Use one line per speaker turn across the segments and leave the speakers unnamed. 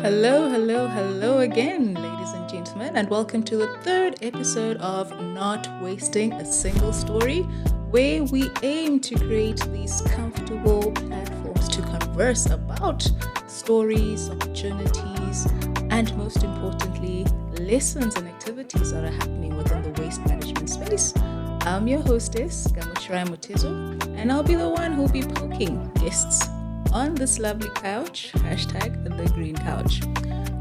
Hello, hello, hello again, ladies and gentlemen, and welcome to the third episode of Not Wasting a Single Story, where we aim to create these comfortable platforms to converse about stories, opportunities, and most importantly, lessons and activities that are happening within the waste management space. I'm your hostess, Gamuchirai Mutezo, and I'll be the one who'll be poking guests on this lovely couch, hashtag the green couch.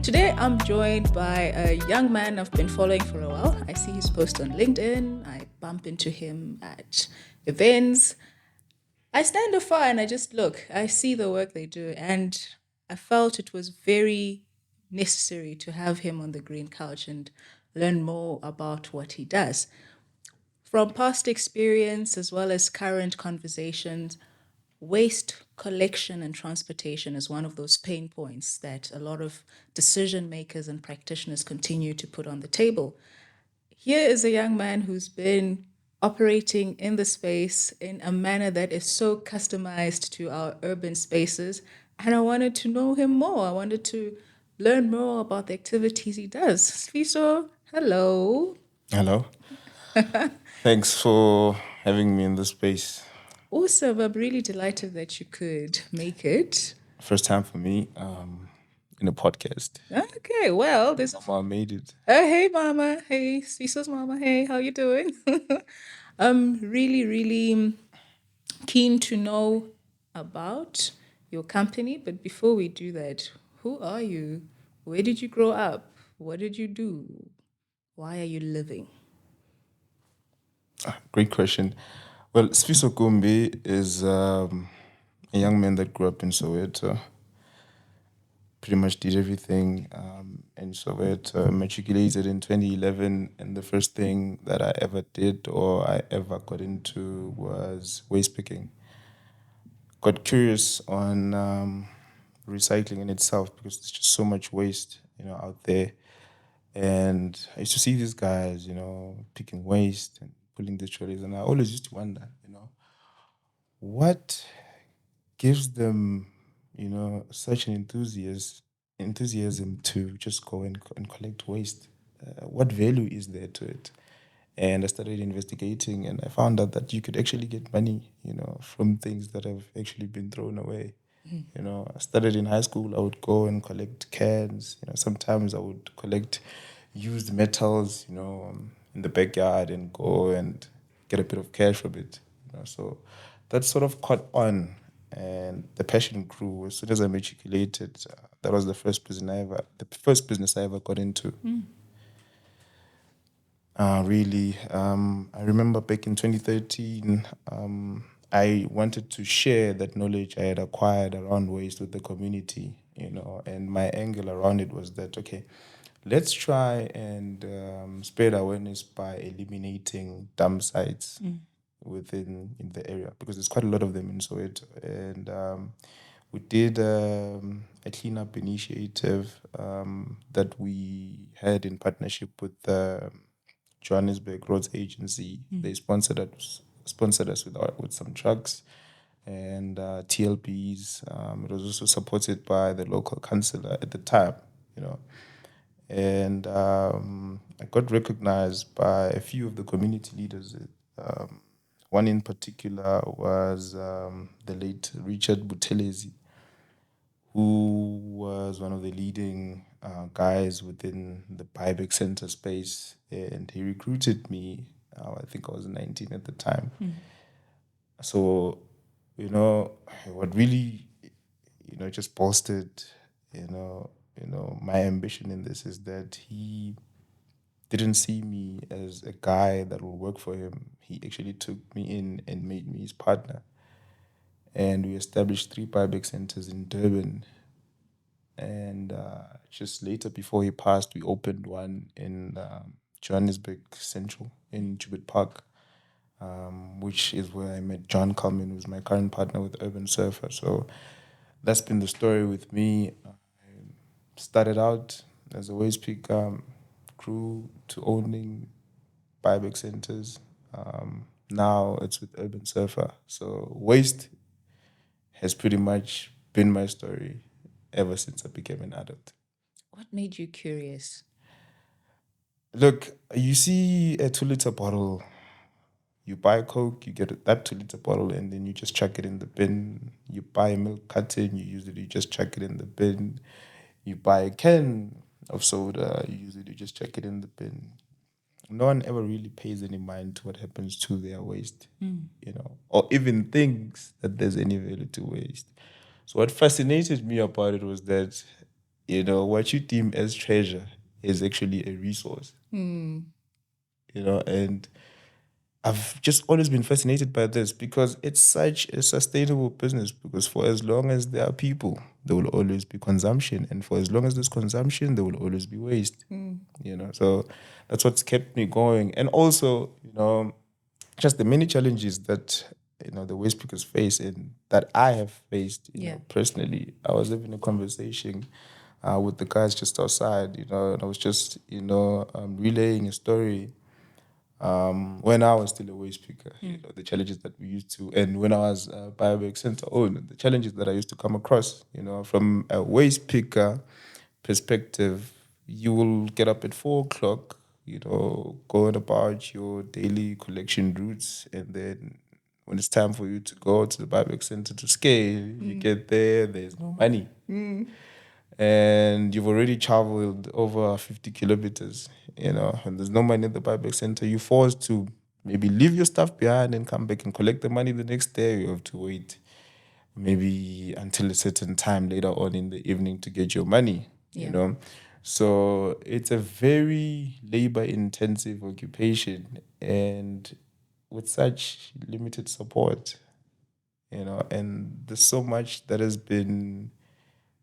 Today I'm joined by a young man I've been following for a while. I see his post on LinkedIn. I bump into him at events. I stand afar and I just look. I see the work they do, and I felt it was very necessary to have him on the green couch and learn more about what he does. From past experience as well as current conversations, waste collection and transportation is one of those pain points that a lot of decision makers and practitioners continue to put on the table. Here is a young man who's been operating in the space in a manner that is so customized to our urban spaces. And I wanted to know him more. I wanted to learn more about the activities he does. Sifiso, hello.
Hello. Thanks for having me in this space.
Awesome. I'm really delighted that you could make it.
First time for me in a podcast.
Okay, well, this.
Mama made it.
Hey, Mama. Hey, Ciso's Mama. Hey, how you doing? I'm really keen to know about your company. But before we do that, who are you? Where did you grow up? What did you do? Why are you living?
Great question. Well, Sifiso Gumbi is a young man that grew up in Soweto. Pretty much did everything in Soweto. Matriculated in 2011, and the first thing that I ever did or I ever got into was waste picking. Got curious on recycling in itself because there's just so much waste, out there. And I used to see these guys, picking waste and pulling the trolleys, and I always used to wonder, what gives them, such an enthusiasm to just go and collect waste. What value is there to it? And I started investigating, and I found out that you could actually get money, from things that have actually been thrown away. I started in high school. I would go and collect cans. Sometimes I would collect used metals, in the backyard and go and get a bit of cash from it. So that sort of caught on, and the passion grew as soon as I matriculated. That was the first business I ever got into. Really, I remember back in 2013, I wanted to share that knowledge I had acquired around waste with the community, and my angle around it was that, okay, let's try and spread awareness by eliminating dump sites within in the area because there's quite a lot of them in Soweto. And we did a cleanup initiative that we had in partnership with the Johannesburg Roads Agency. They sponsored us with some trucks and TLPs. It was also supported by the local councillor at the time, you know. And I got recognized by a few of the community leaders. One in particular was the late Richard Buthelezi, who was one of the leading guys within the buyback center space, and he recruited me. I think I was 19 at the time. So, what really, just bolstered, my ambition in this is that he didn't see me as a guy that will work for him. He actually took me in and made me his partner. And we established 3 buyback centers in Durban. And just later, before he passed, we opened one in Johannesburg Central in Jubit Park, which is where I met John Coleman, who's my current partner with Urban Surfer. So that's been the story with me. I started out as a waste pick, grew to owning buyback centers. Now it's with Urban Surfer. So waste has pretty much been my story ever since I became an adult.
What made you curious?
Look, you see a 2 liter bottle, you buy Coke, you get that 2 liter bottle, and then you just chuck it in the bin. You buy a milk carton, you use it, you just chuck it in the bin. You buy a can of soda, you use it, you just chuck it in the bin. No one ever really pays any mind to what happens to their waste, or even thinks that there's any value to waste. So what fascinated me about it was that, what you deem as treasure is actually a resource, and I've just always been fascinated by this because it's such a sustainable business. Because for as long as there are people, there will always be consumption, and for as long as there's consumption, there will always be waste. So that's what's kept me going, and also, just the many challenges that the waste pickers face and that I have faced, personally. I was having a conversation with the guys just outside, and I was just relaying a story when I was still a waste picker, the challenges that we used to, and when I was biobank center owner, the challenges that I used to come across, from a waste picker perspective, you will get up at 4 o'clock, going about your daily collection routes, and then when it's time for you to go to the biobank center to scale, you get there, there's no money and you've already traveled over 50 kilometers, and there's no money at the buyback center, you're forced to maybe leave your stuff behind and come back and collect the money the next day. You have to wait maybe until a certain time later on in the evening to get your money, So it's a very labor intensive occupation, and with such limited support, and there's so much that has been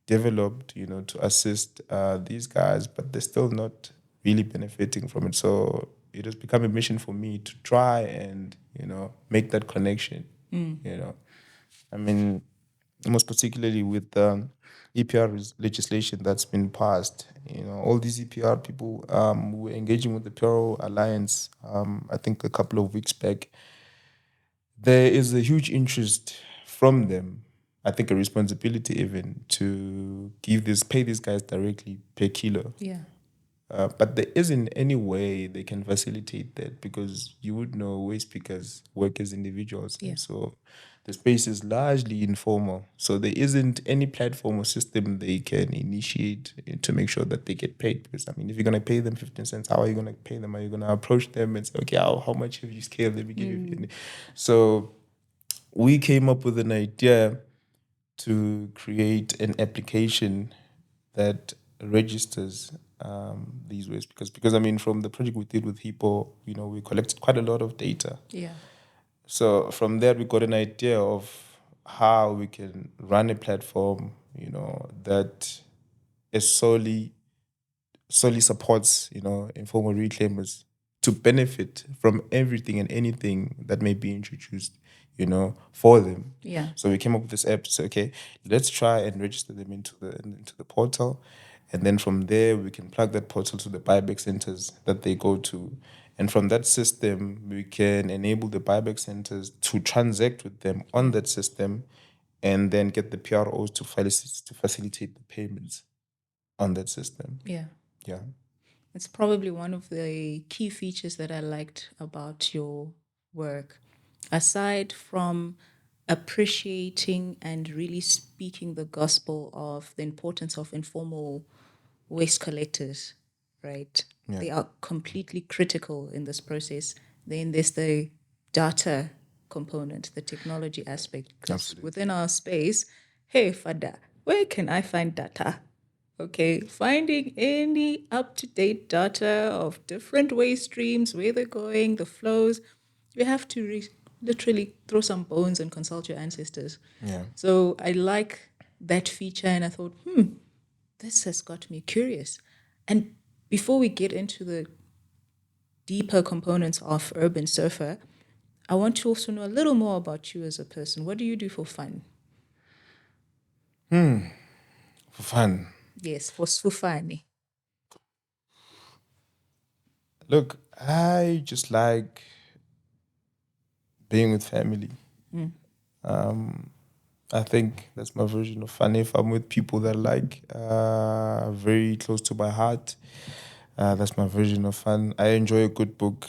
developed, to assist these guys, but they're still not really benefiting from it. So it has become a mission for me to try and, make that connection. I mean, most particularly with EPR legislation that's been passed. All these EPR people were engaging with the Puro Alliance, I think a couple of weeks back. There is a huge interest from them. I think a responsibility even to pay these guys directly per kilo.
Yeah.
But there isn't any way they can facilitate that because you would know waste pickers work as individuals.
Yeah.
So the space is largely informal. So there isn't any platform or system they can initiate to make sure that they get paid. Because, I mean, if you're going to pay them 15 cents, how are you going to pay them? Are you going to approach them and say, okay, how much have you scaled? Let me give you. So we came up with an idea to create an application that registers these ways because I mean from the project we did with Hippo, we collected quite a lot of data.
Yeah.
So from there we got an idea of how we can run a platform, that is solely supports, informal reclaimers to benefit from everything and anything that may be introduced, for them.
Yeah.
So we came up with this app to say, okay, let's try and register them into the portal. And then from there, we can plug that portal to the buyback centers that they go to. And from that system, we can enable the buyback centers to transact with them on that system and then get the PROs to facilitate the payments on that system.
Yeah.
Yeah.
It's probably one of the key features that I liked about your work. Aside from appreciating and really speaking the gospel of the importance of informal waste collectors, right?
Yeah.
They are completely critical in this process. Then there's the data component, the technology aspect. Because
Absolutely.
within our space, hey, Fada, where can I find data? Okay, finding any up to date data of different waste streams, where they're going, the flows, you have to literally throw some bones and consult your ancestors.
Yeah.
So I like that feature, and I thought, this has got me curious. And before we get into the deeper components of Urban Surfer, I want to also know a little more about you as a person. What do you do for fun?
For fun.
Yes, for fun.
Look, I just like being with family. I think that's my version of fun. If I'm with people that like very close to my heart, that's my version of fun. I enjoy a good book.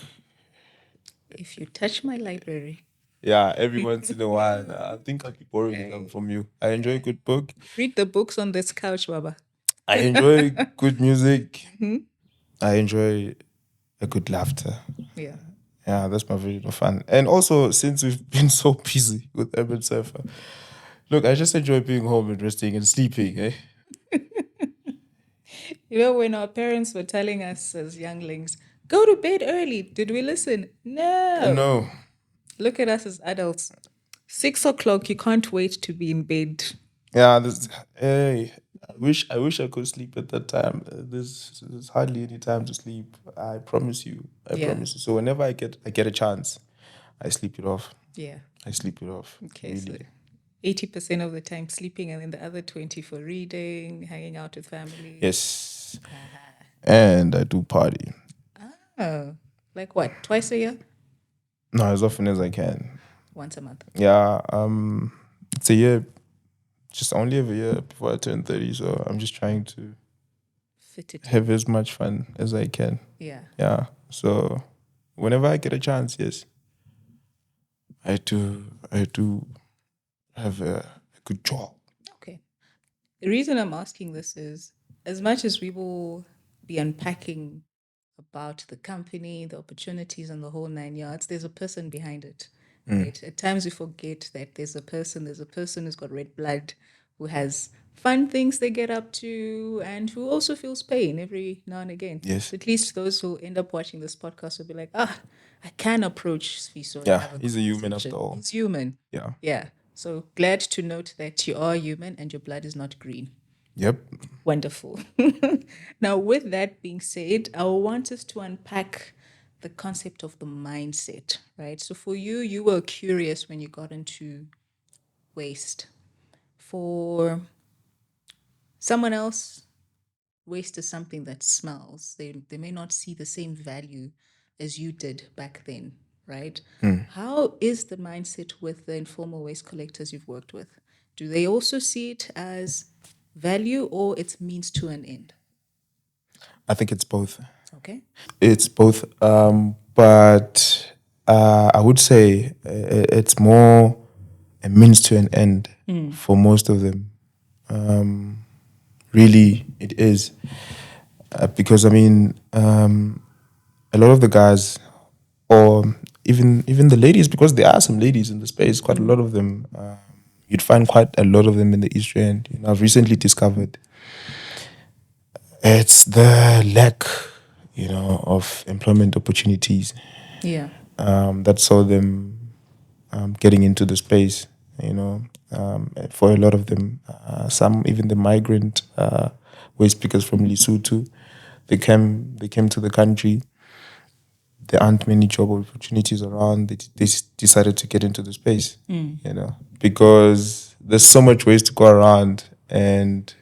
If you touch my library,
Yeah, every once in a while. I think I'd be borrowing them from you. I enjoy a good book.
read the books on this couch, Baba.
I enjoy good music.
Mhm.
I enjoy a good laughter.
Yeah.
Yeah, that's my version of fun. And also, since we've been so busy with Urban Surfer, look, I just enjoy being home and resting and sleeping. Eh?
You know, when our parents were telling us as younglings, go to bed early, did we listen? No.
No,
Look at us as adults. 6 o'clock, you can't wait to be in bed.
yeah, hey, I wish I could sleep at that time. There's hardly any time to sleep. I promise you. I
Yeah.
promise you. So whenever I get a chance, I sleep it off.
Yeah.
I sleep it off.
Okay, so
Really.
80% of the time sleeping, and then the other 20 for reading, hanging out with family.
Yes. And I do party.
Oh, like what? Twice a year?
No, as often as I can.
Once a month.
Yeah. It's a year, just only every year before I turn 30. So I'm just trying to
Fit it in.
have as much fun as I can.
Yeah.
Yeah. So whenever I get a chance, yes, I do have a good job.
Okay. The reason I'm asking this is as much as we will be unpacking about the company, the opportunities, and the whole 9 yards, there's a person behind it. Right? At times we forget that there's a person who's got red blood, who has fun things they get up to, and who also feels pain every now and again.
Yes.
So at least those who end up watching this podcast will be like, I can approach Sifiso and
Yeah,
have a
he's a human after
conversation.
all.
He's human.
Yeah.
Yeah. So glad to note that you are human and your blood is not green.
Yep.
Wonderful. Now, with that being said, I want us to unpack the concept of the mindset, right? So, for you, you were curious when you got into waste. For someone else, waste is something that smells. They may not see the same value as you did back then, right? How is the mindset with the informal waste collectors you've worked with? Do they also see it as value or it's means to an end?
I think it's both.
Okay.
It's both. But I would say it's more a means to an end for most of them. Really, it is. Because I mean, a lot of the guys, or even the ladies, because there are some ladies in the space, quite a lot of them. You'd find quite a lot of them in the East End. You know, I've recently discovered it's the lack, of employment opportunities
Yeah.
that saw them getting into the space. For a lot of them, some even the migrant waste pickers from Lesotho, they came to the country. There aren't many job opportunities around. They decided to get into the space, because there's so much ways to go around, and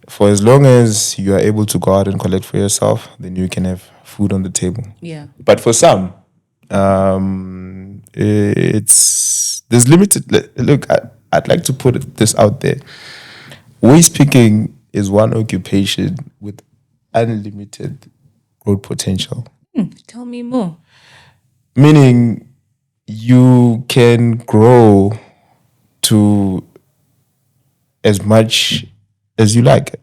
for as long as you are able to go out and collect for yourself, then you can have food on the table.
Yeah.
But for some, there's limited. Look, I'd like to put this out there. Waste picking is one occupation with unlimited growth potential.
Tell me more.
Meaning, you can grow to as much as you like.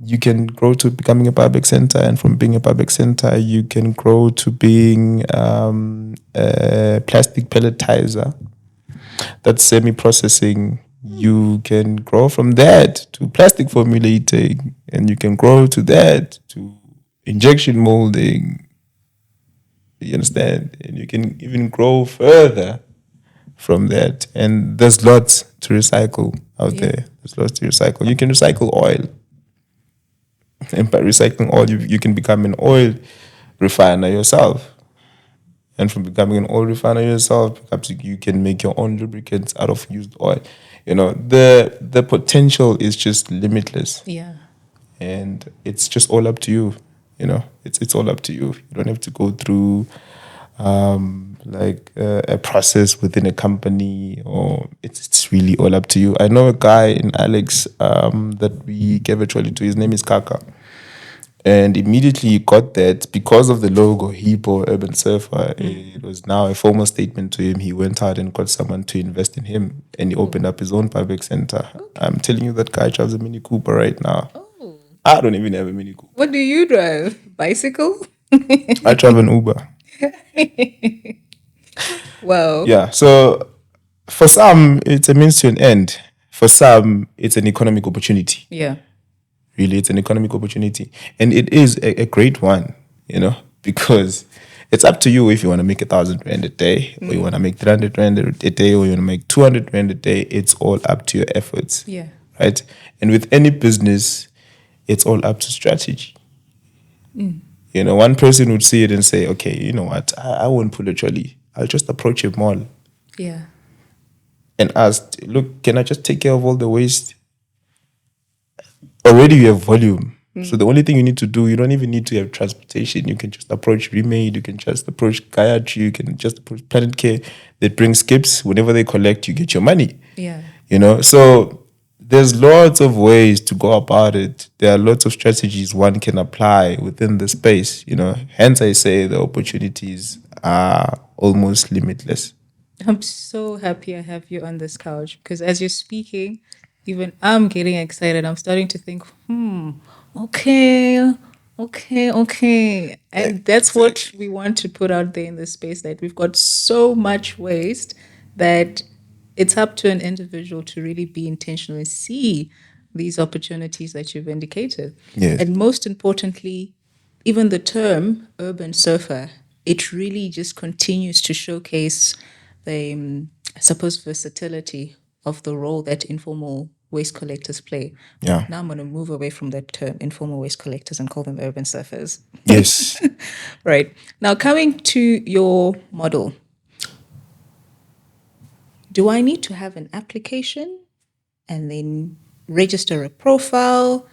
You can grow to becoming a public center, and from being a public center, you can grow to being a plastic pelletizer. That's semi-processing. You can grow from that to plastic formulating, and you can grow to that to injection molding. You understand? And you can even grow further from that. And there's lots to recycle out there. There's lots to recycle. You can recycle oil. And by recycling oil, you can become an oil refiner yourself. And from becoming an oil refiner yourself, perhaps you can make your own lubricants out of used oil. The potential is just limitless.
Yeah.
And it's just all up to you. It's all up to you. You don't have to go through like a process within a company, or it's really all up to you. I know a guy in Alex that we gave a trolley to. His name is Kaka. And immediately he got that because of the logo, Hippo Urban Surfer. It was now a formal statement to him. He went out and got someone to invest in him, and he opened up his own public center. I'm telling you, that guy drives a Mini Cooper right now.
Oh.
I don't even have a Mini Cooper.
What do you drive? Bicycle?
I drive an Uber.
Wow.
Yeah. So for some, it's a means to an end. For some, it's an economic opportunity.
Yeah.
Really, it's an economic opportunity, and it is a great one, because it's up to you if you want to make 1,000 rand a day, or you want to make 300 rand a day, or you want to make 200 rand a day. It's all up to your efforts.
Yeah.
Right. And with any business, it's all up to strategy. One person would see it and say, okay, you know what, I won't pull a trolley. I'll just approach a mall
Yeah.
and ask, look, can I just take care of all the waste? Already you have volume. So the only thing you need to do, you don't even need to have transportation. You can just approach Remade, you can just approach Gayatri, you can just approach Planet Care. They bring skips. Whenever they collect, you get your money.
Yeah.
So there's lots of ways to go about it. There are lots of strategies one can apply within the space. Hence I say the opportunities are almost limitless.
I'm so happy I have you on this couch because as you're speaking, even I'm getting excited. I'm starting to think, okay, okay. And that's what we want to put out there in this space, that we've got so much waste that it's up to an individual to really be intentional and see these opportunities that you've indicated.
Yes.
And most importantly, even the term urban surfer, it really just continues to showcase the, I suppose, versatility of the role that informal waste collectors play.
Yeah.
Now I'm going to move away from that term, informal waste collectors, and call them urban surfers.
Yes.
Right. Now, coming to your model, do I need to have an application and then register a profile?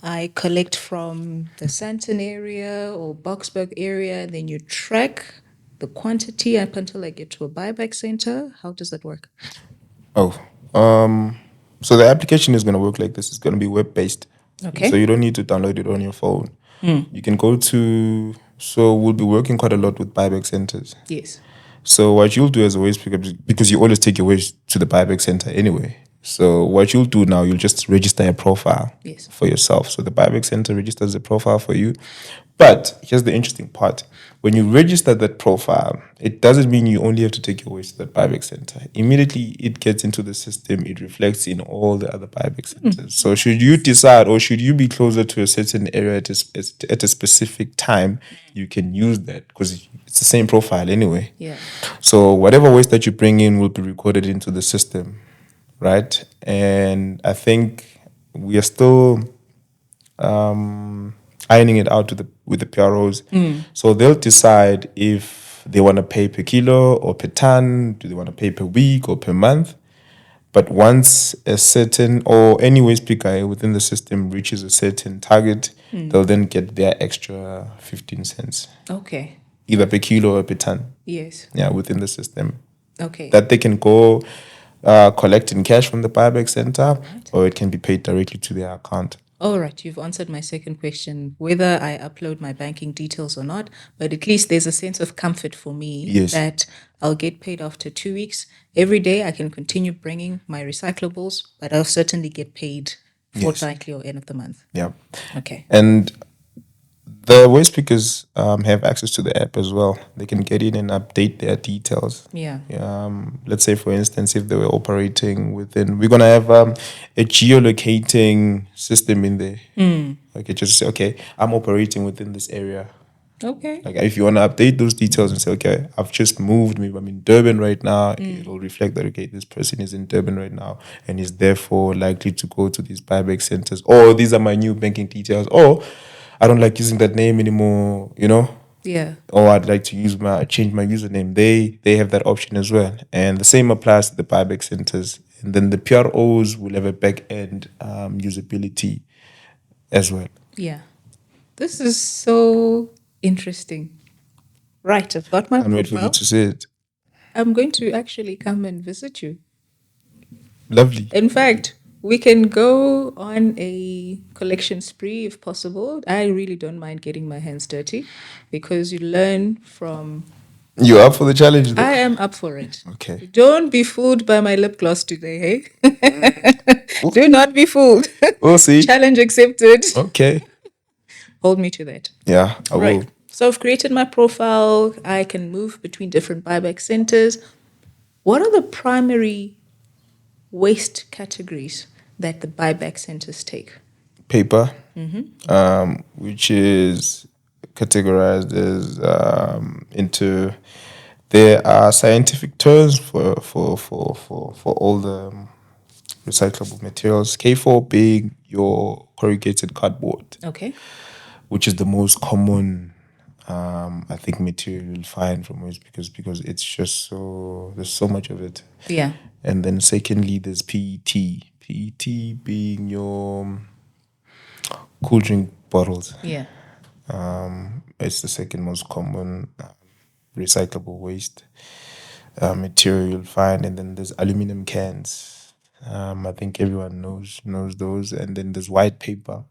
I collect from the Santon area or Boxburg area, then you track the quantity up until I get to a buyback center. How does that work?
Oh, so the application is going to work like this. It's going to be web-based.
Okay.
So you don't need to download it on your phone. You can go so we'll be working quite a lot with buyback centers.
Yes.
So what you'll do as a waste pickup, because you always take your waste to the buyback center anyway. So what you'll do now, you'll just register a profile
Yes.
for yourself. So the buyback center registers a profile for you. But here's the interesting part. When you register that profile, it doesn't mean you only have to take your waste to that buyback center. Immediately it gets into the system, it reflects in all the other buyback centers. So should you decide, or should you be closer to a certain area at a specific time, you can use that because it's the same profile anyway.
Yeah.
So whatever waste that you bring in will be recorded into the system, right? And I think we are still ironing it out with the PROs. So they'll decide if they want to pay per kilo or per ton, do they want to pay per week or per month. But once a certain or any waste picker within the system reaches a certain target, they'll then get their extra 15 cents,
Okay.
either per kilo or per ton.
Yes.
Yeah, within the system.
Okay.
That they can go collect in cash from the buyback center, or it can be paid directly to their account.
All right, you've answered my second question, whether I upload my banking details or not, but at least there's a sense of comfort for me
Yes.
that I'll get paid after 2 weeks. Every day I can continue bringing my recyclables, but I'll certainly get paid fortnightly or end of the month.
Yeah.
Okay.
And the waste pickers have access to the app as well. They can get in and update their details.
Yeah.
Let's say, for instance, if they were operating within, we're going to have a geolocating system in there. Okay, just say, okay, I'm operating within this area.
Okay.
Like if you want to update those details and say, okay, I've just moved, maybe I'm in Durban right now, it'll reflect that, okay, this person is in Durban right now and is therefore likely to go to these buyback centers, or these are my new banking details, or I don't like using that name anymore,
Yeah.
or I'd like to change my username. They have that option as well. And the same applies to the buyback centers. And then the PROs will have a back end usability as well.
Yeah. This is so interesting. Right, I've got my
Can't wait for you
profile.
to see it.
I'm going to actually come and visit you.
Lovely.
In fact, we can go on a collection spree if possible. I really don't mind getting my hands dirty because you learn from.
You up for the challenge though?
I am up for it.
Okay.
Don't be fooled by my lip gloss today, hey? Do not be fooled.
We'll see.
Challenge accepted.
Okay.
Hold me to that.
Yeah, I will.
Right. So I've created my profile. I can move between different buyback centers. What are the primary waste categories that the buyback centers take?
Paper, which is categorized as into. There are scientific terms for all the recyclable materials. K4 being your corrugated cardboard,
Okay.
which is the most common, I think, material you'll find from waste because it's just so there's so much of it.
Yeah.
And then secondly, there's PET. PET being your cool drink bottles.
Yeah.
It's the second most common recyclable waste material you'll find. And then there's aluminum cans. I think everyone knows those. And then there's white paper,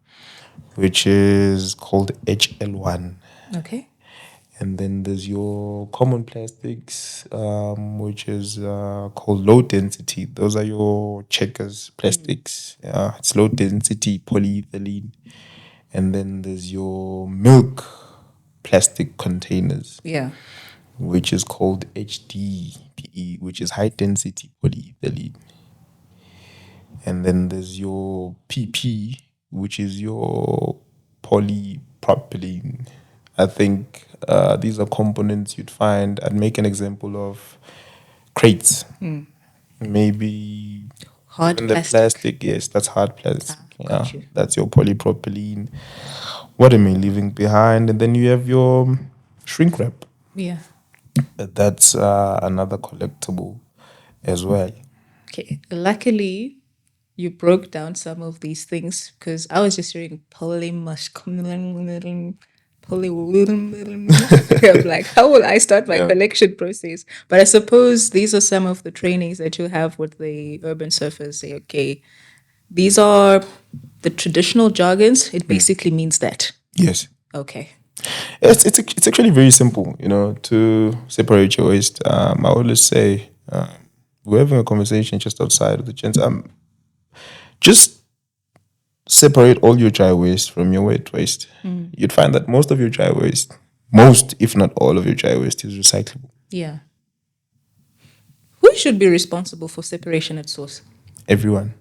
which is called HL1.
Okay.
And then there's your common plastics, which is called low density. Those are your checkers plastics. It's low density polyethylene. And then there's your milk plastic containers,
Yeah.
which is called HDPE, which is high density polyethylene. And then there's your PP, which is your polypropylene. I think these are components you'd find. I'd make an example of crates. Maybe
Hard
in the plastic, yes, that's hard plastic.
got you.
That's your polypropylene. What am I leaving behind? And then you have your shrink wrap.
Yeah.
That's another collectible as well.
Okay. Luckily, you broke down some of these things because I was just hearing polymush. I'm like, how will I start my collection process? But I suppose these are some of the trainings that you have with the urban surfers. Say, okay, these are the traditional jargons. It basically means that.
Yes.
Okay.
It's actually very simple, to separate your waste. I always say, we're having a conversation just outside of the gents. Just separate all your dry waste from your wet waste. You'd find that most of your dry waste, if not all of your dry waste, is recyclable.
Yeah. Who should be responsible for separation at source?
Everyone.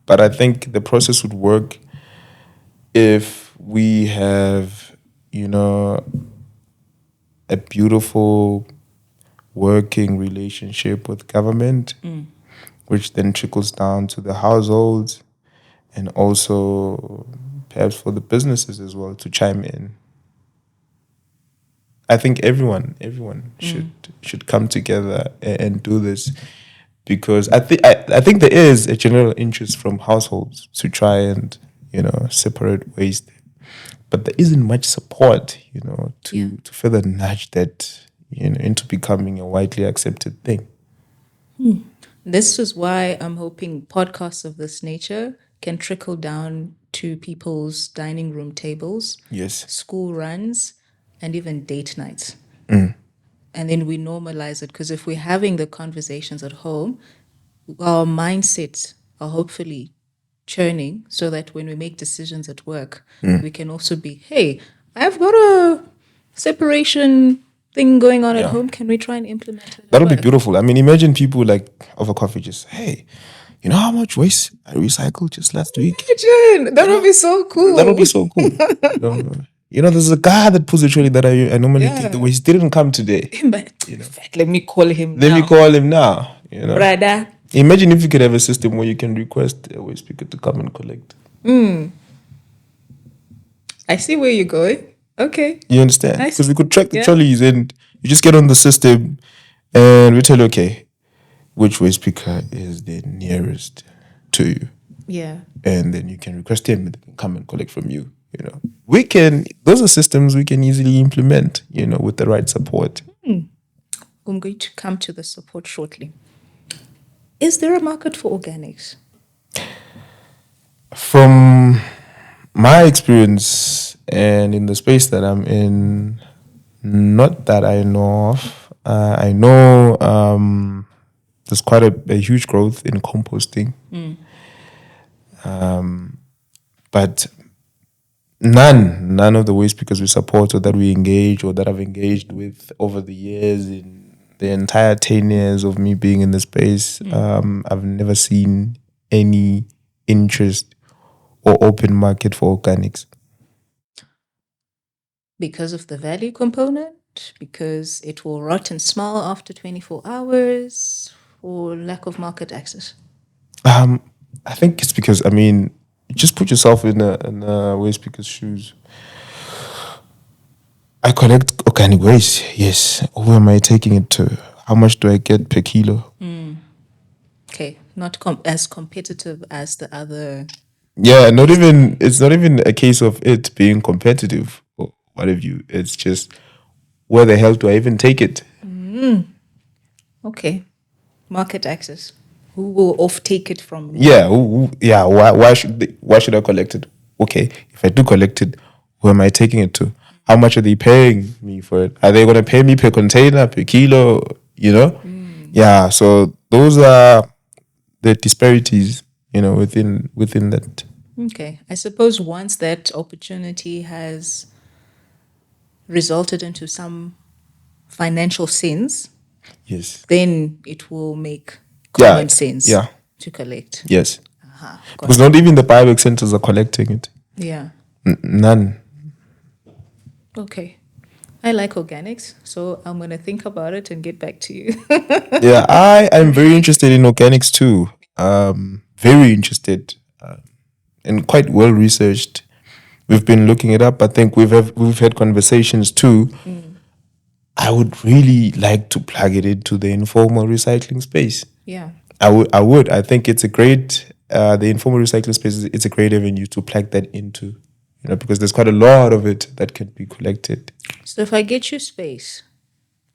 But I think the process would work if we have, a beautiful working relationship with government, which then trickles down to the households and also perhaps for the businesses as well to chime in. I think everyone should come together and do this because I think there is a general interest from households to try and separate waste, but there isn't much support to further nudge that into becoming a widely accepted thing.
This is why I'm hoping podcasts of this nature can trickle down to people's dining room tables,
Yes.
school runs, and even date nights. And then we normalize it because if we're having the conversations at home, our mindsets are hopefully churning so that when we make decisions at work, we can also be, hey, I've got a separation thing going on at home. Can we try and implement it?
That'll be beautiful. I mean, imagine people like over coffee just, hey, you know how much waste I recycled just last week?
Imagine! That would be so cool.
That'll be so cool. There's a guy that pulls a trolley that I normally take the waste. Didn't come today.
But in fact, let me call him
Let
now.
me call him now.
Brother.
Imagine if you could have a system where you can request a waste picker to come and collect.
I see where you're going. Okay.
You understand?
Nice.
Because we could track the trolleys and you just get on the system and we tell you, okay, which waste picker is the nearest to you.
Yeah.
And then you can request him and they can come and collect from you. Those are systems we can easily implement, with the right support.
I'm going to come to the support shortly. Is there a market for organics?
From my experience and in the space that I'm in, not that I know of. I know there's quite a huge growth in composting. But none of the waste pickers we support or that we engage or that I've engaged with over the years, in the entire 10 years of me being in the space, I've never seen any interest or open market for organics.
Because of the value component? Because it will rot and smell after 24 hours? Or lack of market access?
I think it's because, just put yourself in a waste picker's shoes. I collect organic waste, yes. Where am I taking it to? How much do I get per kilo?
Okay, not as competitive as the other.
Yeah, it's not even a case of it being competitive or what have you. It's just, where the hell do I even take it?
Okay, market access. Who will off-take it from me?
Yeah, why should I collect it? Okay, if I do collect it, where am I taking it to? How much are they paying me for it? Are they going to pay me per container, per kilo? Yeah. So those are the disparities, within that.
Okay, I suppose once that opportunity has resulted into some financial sense,
Yes.
then it will make
Yeah.
common sense
Yeah.
to collect.
Yes.
Got
Because not even the biobank centers are collecting it.
Yeah.
None.
Okay. I like organics, so I'm going to think about it and get back to you.
Yeah, I'm very interested in organics too. Very interested, and quite well researched. We've been looking it up. I think we've had conversations too. I would really like to plug it into the informal recycling space.
Yeah.
I would. I think it's a great the informal recycling space. It's a great avenue to plug that into, because there's quite a lot of it that can be collected.
So if I get you space,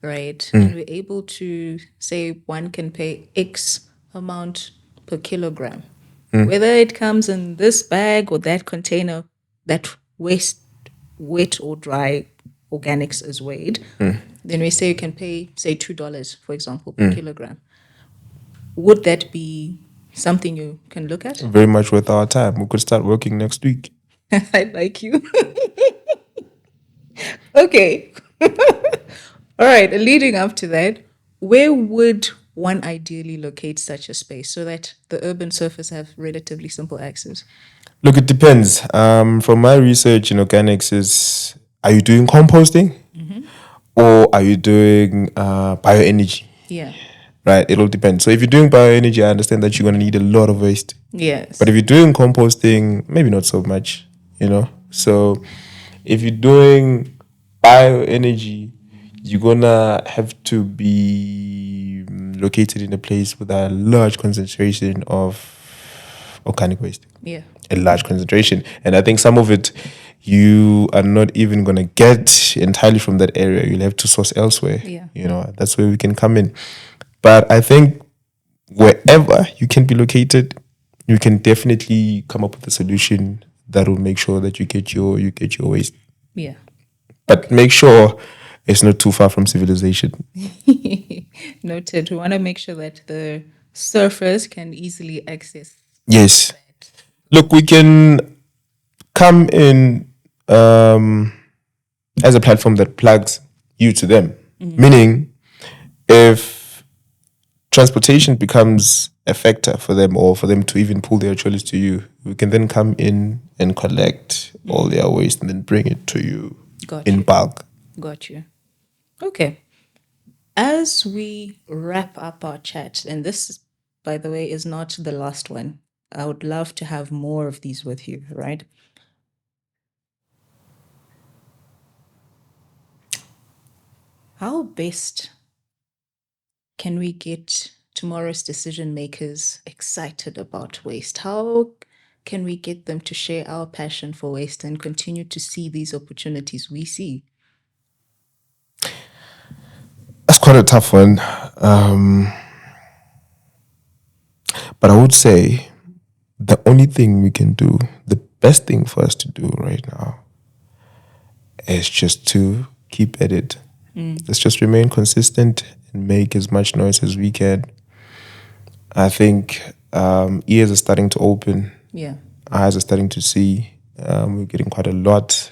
right, and we're able to say one can pay X amount per kilogram, whether it comes in this bag or that container, that waste, wet or dry organics is weighed, then we say you can pay, say, $2, for example, per kilogram. Would that be something you can look at?
Very much worth our time. We could start working next week.
I like you. Okay. All right. Leading up to that, where would one ideally locate such a space so that the urban surfers have relatively simple access?
Look, it depends. From my research in organics, are you doing composting, or are you doing bioenergy?
Yeah.
Right, it'll depend. So if you're doing bioenergy, I understand that you're going to need a lot of waste.
Yes.
But if you're doing composting, maybe not so much, So if you're doing bioenergy, you're going to have to be located in a place with a large concentration of organic waste.
Yeah.
A large concentration. And I think some of it you are not even going to get entirely from that area. You'll have to source elsewhere.
Yeah.
That's where we can come in. But I think wherever you can be located, you can definitely come up with a solution that will make sure that you get your waste.
Yeah.
But make sure it's not too far from civilization.
Noted. We want to make sure that the surfers can easily access.
Yes. Look, we can come in as a platform that plugs you to them. Meaning, if transportation becomes a factor for them, or for them to even pull their trolleys to you, we can then come in and collect all their waste and then bring it to you in bulk.
Got you. Okay. As we wrap up our chat, and this, by the way, is not the last one. I would love to have more of these with you, right? How best can we get tomorrow's decision makers excited about waste? How can we get them to share our passion for waste and continue to see these opportunities we see?
That's quite a tough one. But I would say the only thing we can do, the best thing for us to do right now, is just to keep at it. Let's just remain consistent and make as much noise as we can. I think ears are starting to open.
Yeah.
Eyes are starting to see. We're getting quite a lot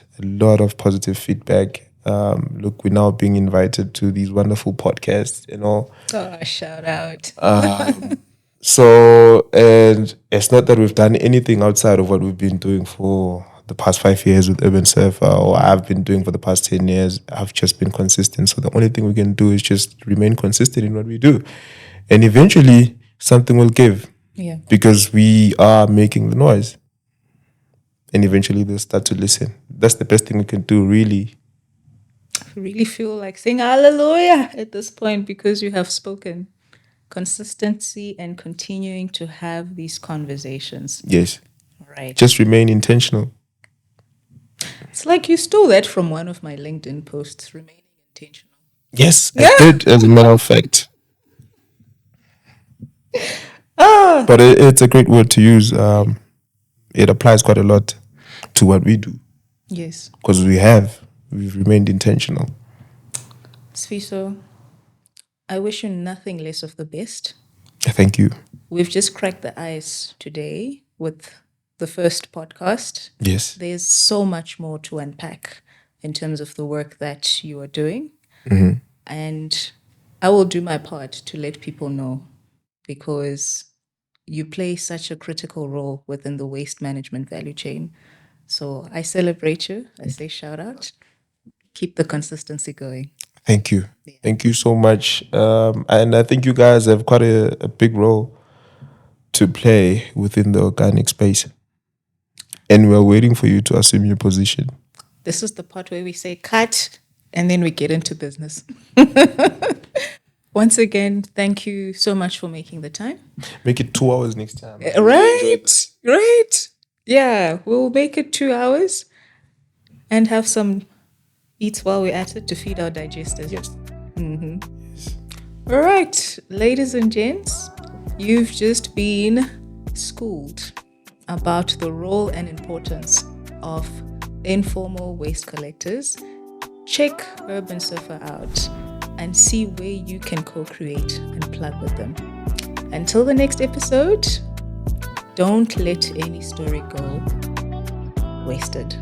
of positive feedback. Look, we're now being invited to these wonderful podcasts,
Oh, shout out.
So, and it's not that we've done anything outside of what we've been doing for the past 5 years with Urban Surfer, or I've been doing for the past 10 years. I've just been consistent. So the only thing we can do is just remain consistent in what we do. And eventually something will give.
Yeah.
Because we are making the noise. And eventually they'll start to listen. That's the best thing we can do, really.
I really feel like saying hallelujah at this point because you have spoken. Consistency and continuing to have these conversations.
Yes.
Right.
Just remain intentional.
It's like you stole that from one of my LinkedIn posts, remaining intentional.
Yes, I did, as a matter of fact. But it's a great word to use. It applies quite a lot to what we do.
Yes.
Because we've remained intentional.
Sifiso, I wish you nothing less of the best.
Thank you.
We've just cracked the ice today with the first podcast.
Yes.
There's so much more to unpack in terms of the work that you are doing. And I will do my part to let people know because you play such a critical role within the waste management value chain. So I celebrate you. I say shout out. Keep the consistency going.
Thank you. Yeah. Thank you so much. And I think you guys have quite a big role to play within the organic space. And we're waiting for you to assume your position.
This is the part where we say cut and then we get into business. Once again, thank you so much for making the time.
Make it 2 hours next time.
Right. Yeah, we'll make it 2 hours and have some eats while we're at it to feed our digesters.
Yes.
Yes. All right, ladies and gents, you've just been schooled about the role and importance of informal waste collectors. Check Urban Surfer out and see where you can co-create and plug with them. Until the next episode, don't let any story go wasted.